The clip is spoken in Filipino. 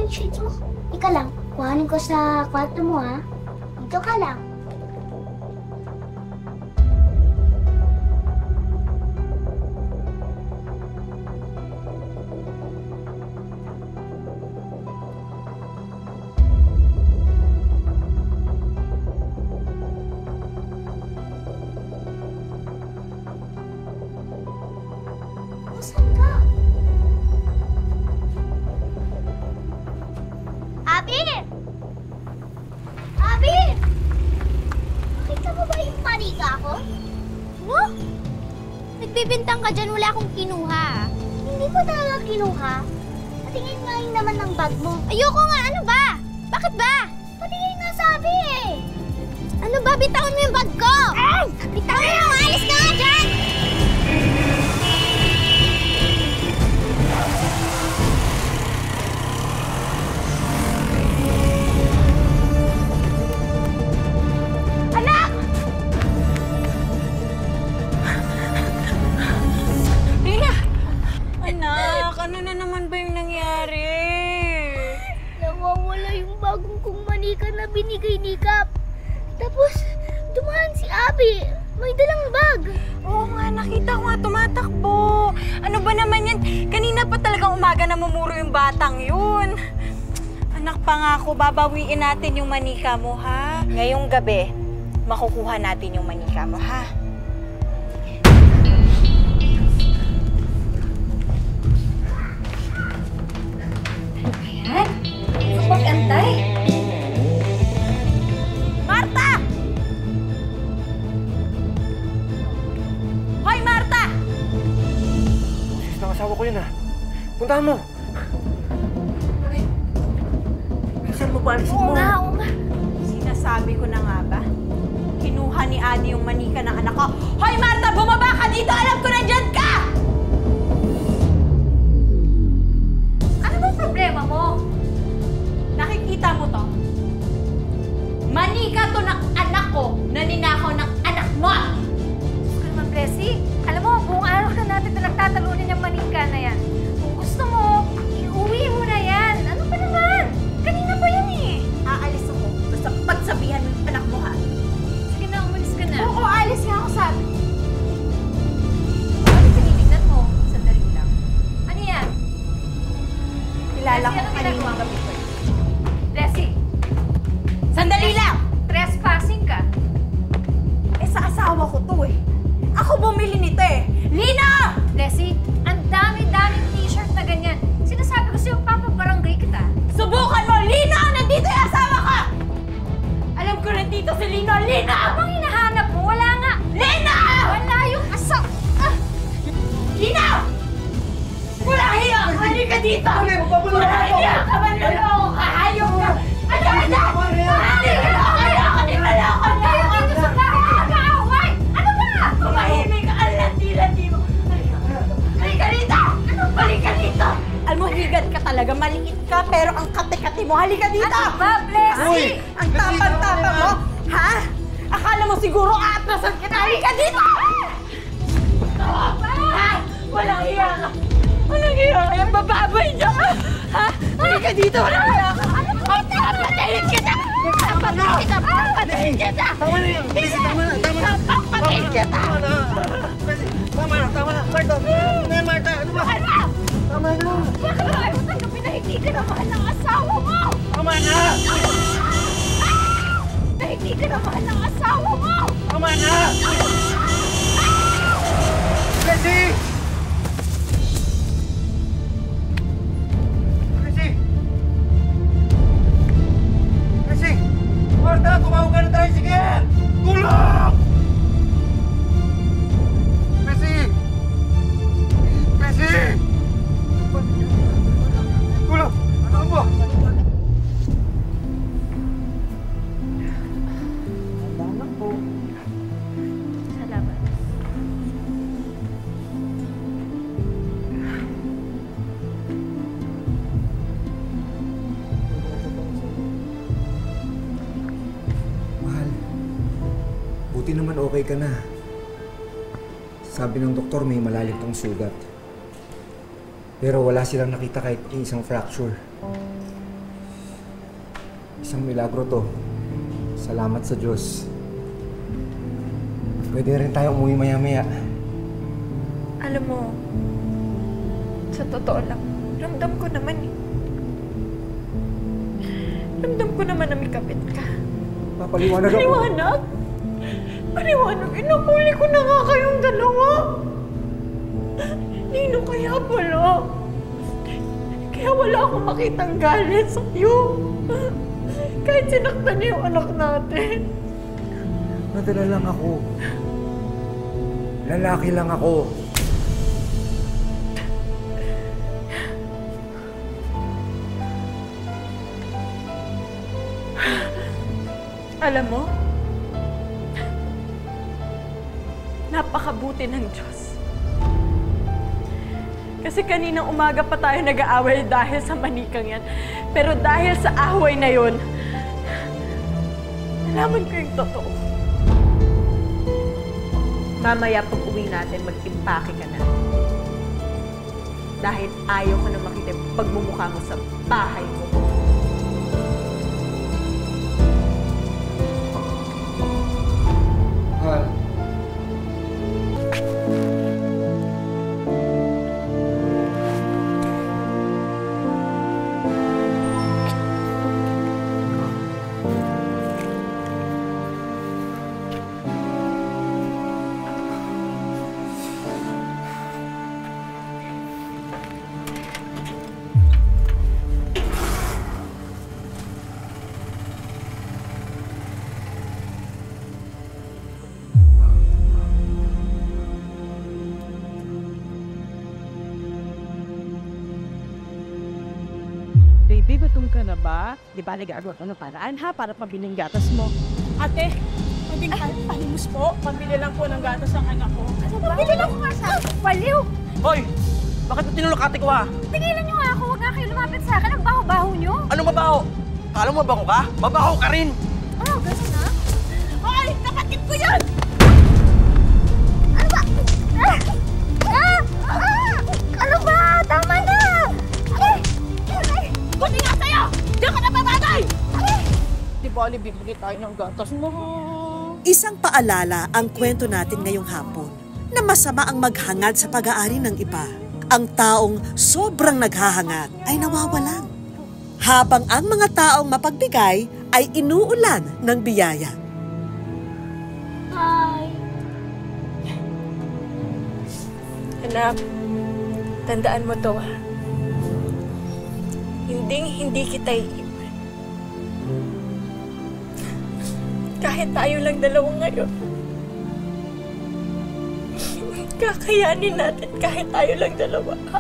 yung sheets mo. Ika lang, kuhanin ko sa kwarto mo ha. Dito ka lang. Saan ka? Abi! Abi! Nakita mo ba yung manika ko? Ano? Nagbibintang ka dyan, wala akong kinuha. Hindi ko talaga kinuha. Patingin nga yun naman ng bag mo. Ayoko nga, ano ba? Bakit ba? Patingin nga sabi eh. Ano ba? Bitawan mo yung bag ko! Ay! Bitawan mo! Alis ka nga dyan! Ano na naman ba yung nangyari? Nawawala yung bagong kong manika na binigay ni Kap. Tapos, dumaan si Abi. May dalang bag. Oo nga, nakita ko nga tumatakbo. Ano ba naman yan? Kanina pa talagang umaga namumuro yung batang yun. Anak pa nga ako, babawiin natin yung manika mo, ha? Ngayong gabi, makukuha natin yung manika mo, ha? Pag-antay. Marta! Hoy, Marta! Sis, ng asawa ko yun ha. Puntahan mo. Saan mo paalisin mo? Oo nga. Sinasabi ko na nga ba? Kinuha ni Adi yung manika ng anak ko. Hoy, Marta! Bumaba ka dito! Alam ko na dyan ka! Ano ba problema mo? Nakikita mo to? Manika to ng anak ko na ninakaw ng anak mo! Gusto ko naman, Blessy. Alam mo, buong araw na natin na nagtatalunan yung manika na yan. Kung gusto mo, iuwi mo na yan. Ano ba naman? Kanina pa yan eh. Aalis ako. Basta pagsabihan mo yung anak mo, ha? Sige na, umalis ka na. Oo, alis nga ako sabi. Ano tinitignan mo? Sandali lang. Ano yan? Kilala ko Blessy, anong kanina ginagawa? ang gabi ko. Blessy, Sandali lang! trespassing ka. Eh, sa asawa ko to eh. Ako bumili nito eh. Lina! Blessy, ang dami-daming t-shirt na ganyan. Sinasabi ko sa'yo, papabarangay kita. Subukan mo! Lina! Nandito yung asawa ko! Alam ko nandito si Lina! Lina! Abang hinahanap mo, wala nga. Lina! Wala yung asawa. Lina! Wala hiya! Halika dito! Wala hiya! Kamanloloko ka! Hayop ka! Ano ka na? Halika na! Ayoko! Ayoko! Kayo dito sa bahay, nag-aaway! Ano ba? Tumahimik ka! Ang landi-landi mo! Halika dito! Halika dito! Alam mo, higad ka talaga. Maliit ka, pero ang kate-kate mo. Halika dito! Ano ba, Blessy? Ang tapang-tapang mo! Ha? Akala mo siguro aatrasan kita! Halika dito! Ha? Walang hiya ka! Walang hiya ka! Yung bababay niya ka! Ha? Halika dito! Walang hiya ka! Papatayin kita! Papatayin kita! Papatayin kita! Tama na yun! Sis, tama na! Tama na! Papatayin kita! Tama na! Tama na! Tama na! Marta! Ano yan, Marta? Ano ba? Ano? Tama na! Bakit ayaw mo tanggapin na hindi ka naman ng asawa mo? Tama na! Na hindi ka naman ng asawa mo! Tama na! Blessy! Blessy! Blessy! Marta, tumawag ka ng tricycle! Tulong! Blessy! Blessy! Tulong! Ano ba? Salamat po. Salamat. Mahal, buti naman okay ka na. Sabi ng doktor may malalim pang sugat. Pero wala silang nakita kahit isang fracture. Isang milagro to. Salamat sa Diyos. Pwede rin tayo umuwi maya-maya. Alam mo, sa totoo lang, ramdam ko naman eh. Ramdam ko naman na may kapit ka. Papaliwanag ako. Paliwanag? Paliwanag? Inakuli ko na nga kayong dalawa. Nino kaya pala? Kaya wala akong makitang galit sa'yo. Kahit sinaktan niyo yung anak natin. Nadala lang ako. Lalaki lang ako. Alam mo, napakabuti ng Diyos. Kasi kaninang umaga pa tayo nag-aaway dahil sa manikang yan. Pero dahil sa away na yun, nalaman ko yung totoo. Mamaya pag uwi natin, mag-impake ka na. Dahil ayaw ko na makita yung pagmumukha mo sa bahay mo. Mahal. Baby, gutom ka na ba? Di ba nag-agawa ka ng paraan ha para pabiling gatas mo? Ate, pwedeng palimos po. Pambili lang po ng gatas ang anak ko. Ano ba? Pabili lang ko nga sa baliw! Hoy! Bakit mo tinulokate ko ha? Tigilan niyo nga ako, huwag nga kayo lumapit sa akin. Ang baho-baho niyo. Ano mabaho? Kala mo mabaho ka? Mabaho ka rin! Ano, ganun na? Hoy! Kapatid ko yan! Ano ba? Ano ba? Tama na! Aray! Aray! Buti nga sa'yo! Diyan ka na babagay! Aray! Di ba, bibili tayo ng gatas mo? Isang paalala ang kwento natin ngayong hapon na masama ang maghangad sa pag-aari ng iba. Ang taong sobrang naghahangad ay nawawalan. Habang ang mga taong mapagbigay ay inuulan ng biyaya. Hi. Anak, tandaan mo to ha. Hindi kita iiwan. Kahit tayo lang dalawa ngayon. Kakayanin natin kahit tayo lang dalawa, ha?